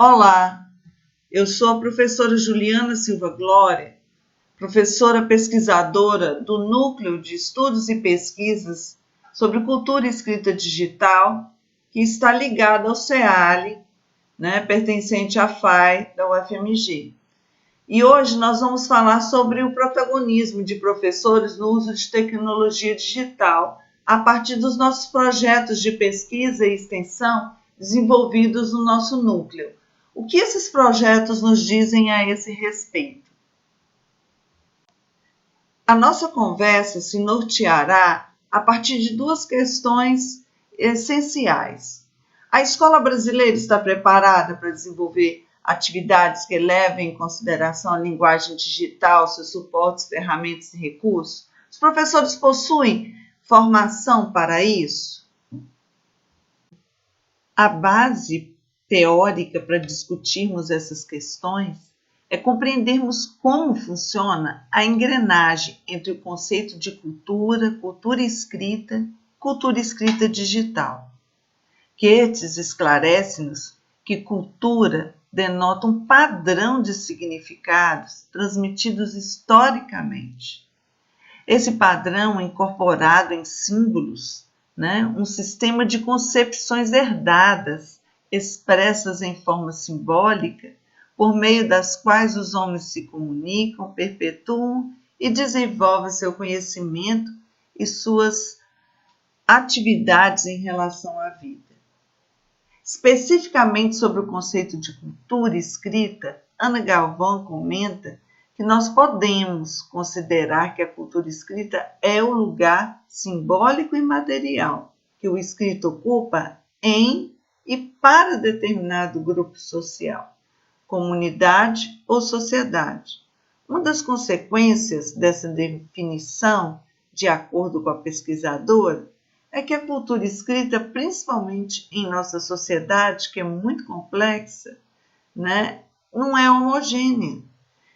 Olá, eu sou a professora Juliana Silva Glória, professora pesquisadora do Núcleo de Estudos e Pesquisas sobre Cultura e Escrita Digital, que está ligada ao CEALI, pertencente à FAI da UFMG. E hoje nós vamos falar sobre o protagonismo de professores no uso de tecnologia digital a partir dos nossos projetos de pesquisa e extensão desenvolvidos no nosso núcleo. O que esses projetos nos dizem a esse respeito? A nossa conversa se norteará a partir de duas questões essenciais. A escola brasileira está preparada para desenvolver atividades que levem em consideração a linguagem digital, seus suportes, ferramentas e recursos? Os professores possuem formação para isso? A base teórica para discutirmos essas questões é compreendermos como funciona a engrenagem entre o conceito de cultura, cultura escrita digital. Goethe esclarece-nos que cultura denota um padrão de significados transmitidos historicamente. Esse padrão é incorporado em símbolos, um sistema de concepções herdadas, expressas em forma simbólica, por meio das quais os homens se comunicam, perpetuam e desenvolvem seu conhecimento e suas atividades em relação à vida. Especificamente sobre o conceito de cultura escrita, Ana Galvão comenta que nós podemos considerar que a cultura escrita é o lugar simbólico e material que o escrito ocupa em e para determinado grupo social, comunidade ou sociedade. Uma das consequências dessa definição, de acordo com a pesquisadora, é que a cultura escrita, principalmente em nossa sociedade, que é muito complexa, não é homogênea.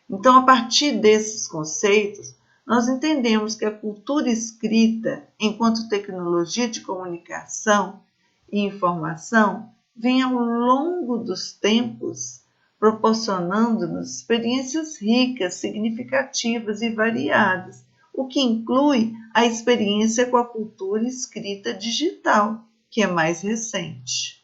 Então, a partir desses conceitos, nós entendemos que a cultura escrita, enquanto tecnologia de comunicação e informação, vem ao longo dos tempos proporcionando-nos experiências ricas, significativas e variadas, o que inclui a experiência com a cultura escrita digital, que é mais recente.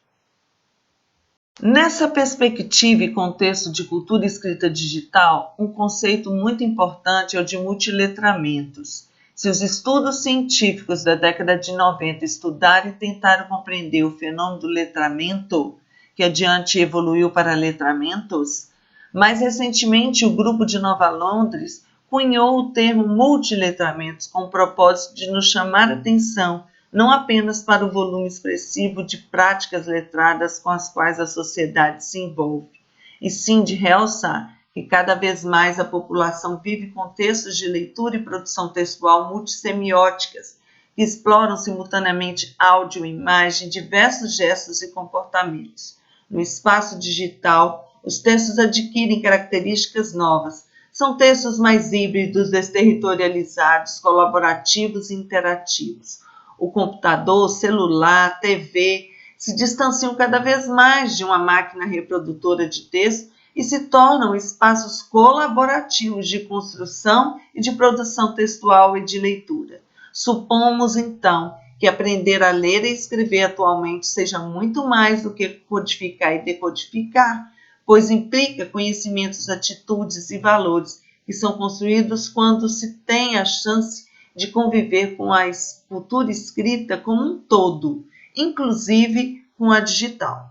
Nessa perspectiva e contexto de cultura escrita digital, um conceito muito importante é o de multiletramentos. Se os estudos científicos da década de 90 estudaram e tentaram compreender o fenômeno do letramento, que adiante evoluiu para letramentos, mais recentemente o grupo de Nova Londres cunhou o termo multiletramentos com o propósito de nos chamar a atenção não apenas para o volume expressivo de práticas letradas com as quais a sociedade se envolve, e sim de realçar que cada vez mais a população vive contextos de leitura e produção textual multissemióticas, que exploram simultaneamente áudio, imagem, diversos gestos e comportamentos. No espaço digital, os textos adquirem características novas. São textos mais híbridos, desterritorializados, colaborativos e interativos. O computador, o celular, a TV se distanciam cada vez mais de uma máquina reprodutora de texto e se tornam espaços colaborativos de construção e de produção textual e de leitura. Supomos, então, que aprender a ler e escrever atualmente seja muito mais do que codificar e decodificar, pois implica conhecimentos, atitudes e valores que são construídos quando se tem a chance de conviver com a cultura escrita como um todo, inclusive com a digital.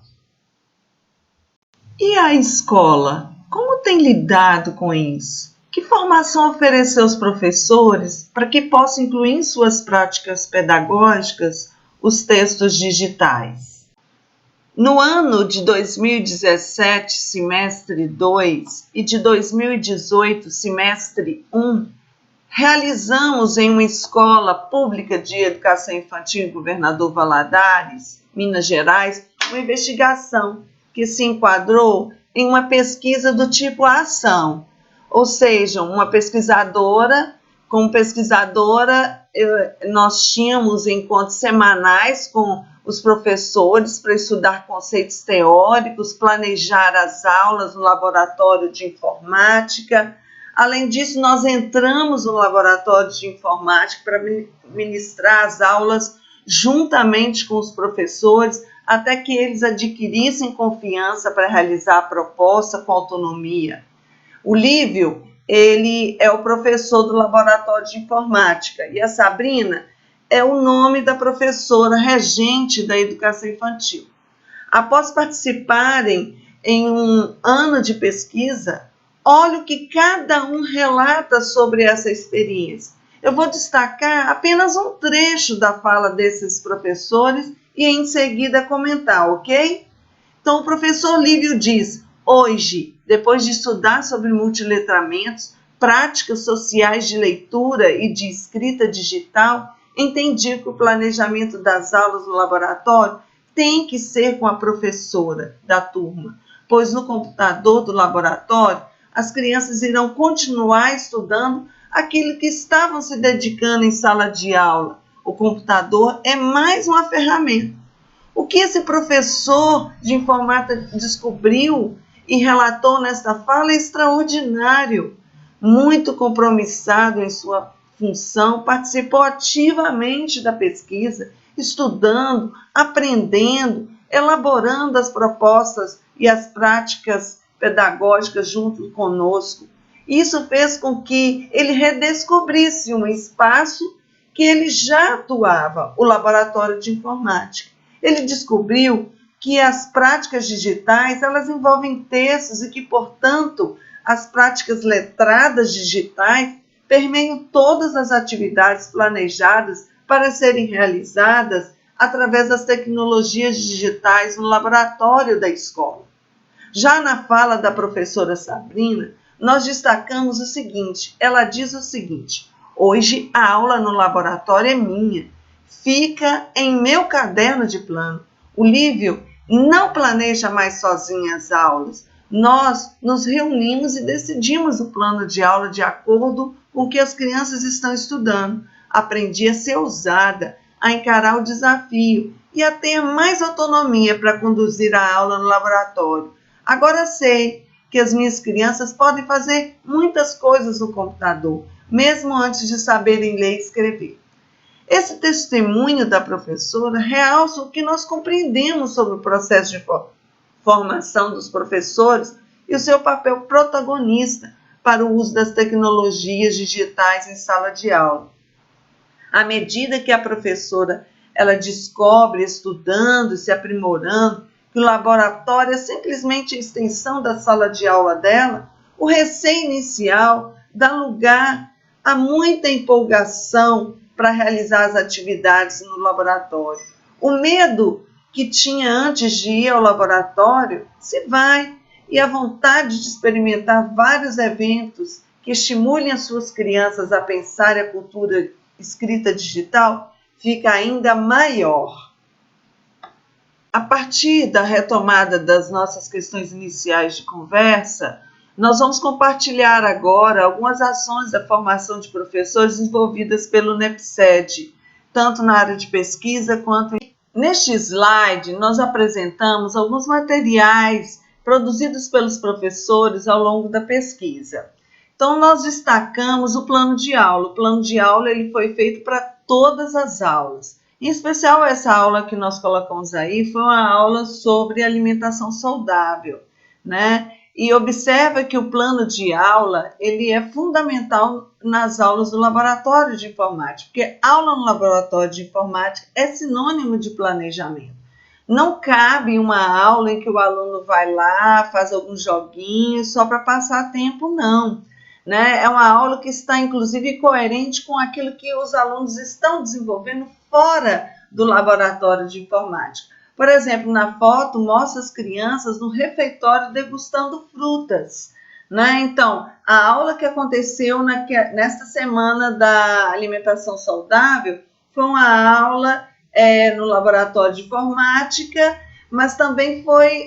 E a escola? Como tem lidado com isso? Que formação ofereceu aos professores para que possam incluir em suas práticas pedagógicas os textos digitais? No ano de 2017, semestre 2, e de 2018, semestre 1, realizamos em uma escola pública de educação infantil em Governador Valadares, Minas Gerais, uma investigação que se enquadrou em uma pesquisa do tipo ação, ou seja, como pesquisadora, nós tínhamos encontros semanais com os professores para estudar conceitos teóricos, planejar as aulas no laboratório de informática. Além disso, nós entramos no laboratório de informática para ministrar as aulas juntamente com os professores, até que eles adquirissem confiança para realizar a proposta com autonomia. O Lívio, ele é o professor do laboratório de informática e a Sabrina é o nome da professora regente da educação infantil. Após participarem em um ano de pesquisa, olha o que cada um relata sobre essa experiência. Eu vou destacar apenas um trecho da fala desses professores e em seguida comentar, ok? Então, o professor Lívio diz: hoje, depois de estudar sobre multiletramentos, práticas sociais de leitura e de escrita digital, entendi que o planejamento das aulas no laboratório tem que ser com a professora da turma, pois no computador do laboratório as crianças irão continuar estudando aquilo que estavam se dedicando em sala de aula. O computador é mais uma ferramenta. O que esse professor de informática descobriu e relatou nesta fala é extraordinário. Muito compromissado em sua função, participou ativamente da pesquisa, estudando, aprendendo, elaborando as propostas e as práticas pedagógicas junto conosco. Isso fez com que ele redescobrisse um espaço que ele já atuava, o laboratório de informática. Ele descobriu que as práticas digitais, elas envolvem textos e que, portanto, as práticas letradas digitais permeiam todas as atividades planejadas para serem realizadas através das tecnologias digitais no laboratório da escola. Já na fala da professora Sabrina, nós destacamos o seguinte, ela diz o seguinte: hoje a aula no laboratório é minha, fica em meu caderno de plano. O Lívio não planeja mais sozinho as aulas. Nós nos reunimos e decidimos o plano de aula de acordo com o que as crianças estão estudando. Aprendi a ser ousada, a encarar o desafio e a ter mais autonomia para conduzir a aula no laboratório. Agora sei que as minhas crianças podem fazer muitas coisas no computador, mesmo antes de saberem ler e escrever. Esse testemunho da professora realça o que nós compreendemos sobre o processo de formação dos professores e o seu papel protagonista para o uso das tecnologias digitais em sala de aula. À medida que a professora ela descobre, estudando, se aprimorando, que o laboratório é simplesmente a extensão da sala de aula dela, o receio inicial dá lugar a muita empolgação para realizar as atividades no laboratório. O medo que tinha antes de ir ao laboratório se vai e a vontade de experimentar vários eventos que estimulem as suas crianças a pensar a cultura escrita digital fica ainda maior. A partir da retomada das nossas questões iniciais de conversa, nós vamos compartilhar agora algumas ações da formação de professores envolvidas pelo NEPSED, tanto na área de pesquisa quanto em... Neste slide, nós apresentamos alguns materiais produzidos pelos professores ao longo da pesquisa. Então, nós destacamos o plano de aula. O plano de aula ele foi feito para todas as aulas. Em especial, essa aula que nós colocamos aí foi uma aula sobre alimentação saudável, né? E observa que o plano de aula ele é fundamental nas aulas do laboratório de informática, porque aula no laboratório de informática é sinônimo de planejamento. Não cabe uma aula em que o aluno vai lá, faz alguns joguinhos só para passar tempo, não. Né? É uma aula que está, inclusive, coerente com aquilo que os alunos estão desenvolvendo fora do laboratório de informática. Por exemplo, na foto mostra as crianças no refeitório degustando frutas. Né? Então, a aula que aconteceu nesta semana da alimentação saudável foi uma aula no laboratório de informática, mas também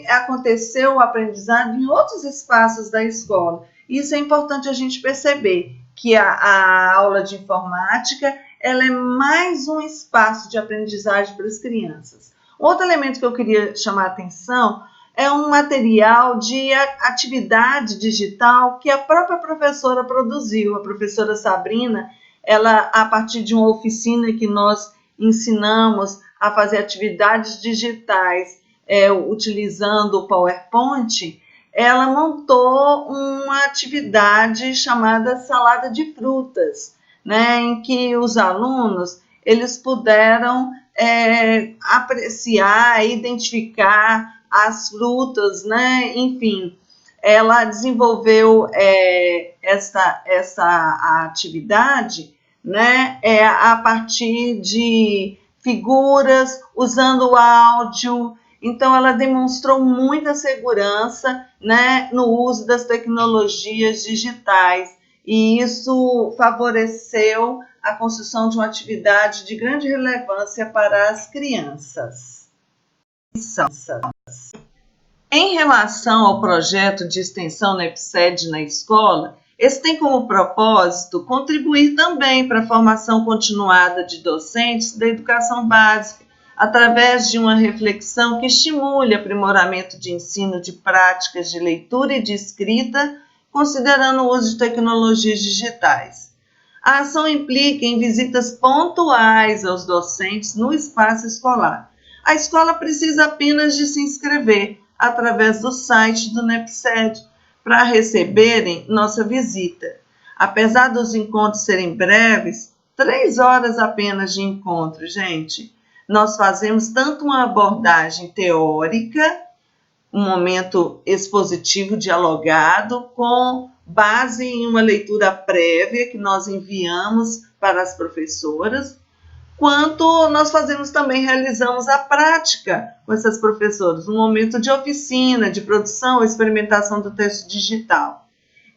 aconteceu o aprendizado em outros espaços da escola. Isso é importante a gente perceber, que a aula de informática ela é mais um espaço de aprendizagem para as crianças. Outro elemento que eu queria chamar a atenção é um material de atividade digital que a própria professora produziu. A professora Sabrina, ela, a partir de uma oficina que nós ensinamos a fazer atividades digitais utilizando o PowerPoint, ela montou uma atividade chamada salada de frutas, né, em que os alunos eles puderam apreciar, identificar as frutas, né, enfim. Ela desenvolveu essa atividade, né, a partir de figuras, usando o áudio. Então, ela demonstrou muita segurança, né, no uso das tecnologias digitais, e isso favoreceu a construção de uma atividade de grande relevância para as crianças. Em relação ao projeto de extensão NEPSED na escola, esse tem como propósito contribuir também para a formação continuada de docentes da educação básica, através de uma reflexão que estimule o aprimoramento de ensino de práticas de leitura e de escrita, considerando o uso de tecnologias digitais. A ação implica em visitas pontuais aos docentes no espaço escolar. A escola precisa apenas de se inscrever através do site do NEPSED para receberem nossa visita. Apesar dos encontros serem breves, 3 horas apenas de encontro, gente. Nós fazemos tanto uma abordagem teórica, um momento expositivo dialogado, com base em uma leitura prévia que nós enviamos para as professoras, quanto nós realizamos a prática com essas professoras, um momento de oficina, de produção, experimentação do texto digital.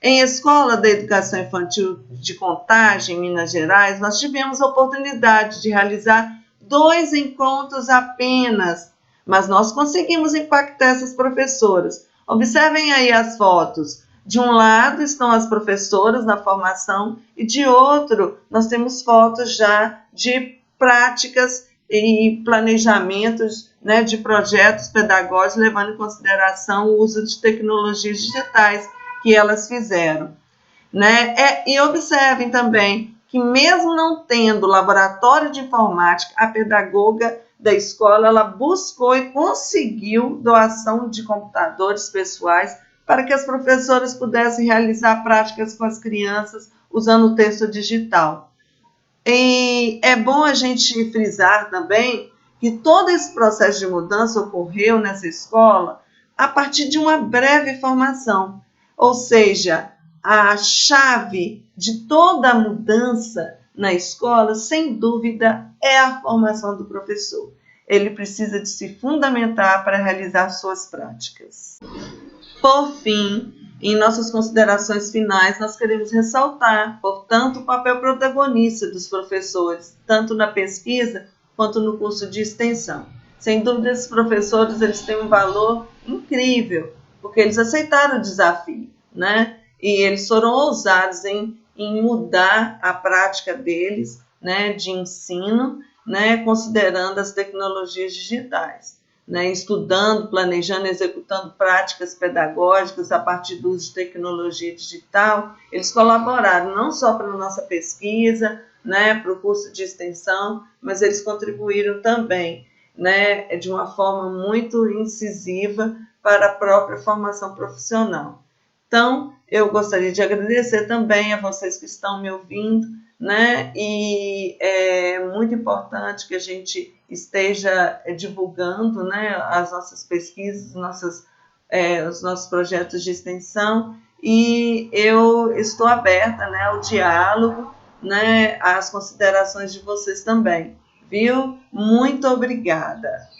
Em Escola da Educação Infantil de Contagem, em Minas Gerais, nós tivemos a oportunidade de realizar 2 encontros apenas, mas nós conseguimos impactar essas professoras. Observem aí as fotos. De um lado estão as professoras na formação e de outro nós temos fotos já de práticas e planejamentos, né, de projetos pedagógicos, levando em consideração o uso de tecnologias digitais que elas fizeram, né? E observem também que mesmo não tendo laboratório de informática, a pedagoga da escola ela buscou e conseguiu doação de computadores pessoais para que as professoras pudessem realizar práticas com as crianças usando o texto digital. E é bom a gente frisar também que todo esse processo de mudança ocorreu nessa escola a partir de uma breve formação, ou seja, a chave de toda a mudança na escola, sem dúvida, é a formação do professor. Ele precisa de se fundamentar para realizar suas práticas. Por fim, em nossas considerações finais, nós queremos ressaltar, portanto, o papel protagonista dos professores, tanto na pesquisa quanto no curso de extensão. Sem dúvida, esses professores eles têm um valor incrível, porque eles aceitaram o desafio, né? E eles foram ousados em mudar a prática deles, né, de ensino, né, considerando as tecnologias digitais, né, estudando, planejando, executando práticas pedagógicas a partir do uso de tecnologia digital. Eles colaboraram não só para a nossa pesquisa, né, para o curso de extensão, mas eles contribuíram também, né, de uma forma muito incisiva para a própria formação profissional. Então, eu gostaria de agradecer também a vocês que estão me ouvindo, né? E é muito importante que a gente esteja divulgando, né, as nossas pesquisas, os nossos projetos de extensão, e eu estou aberta, né, ao diálogo, né, às considerações de vocês também, viu? Muito obrigada!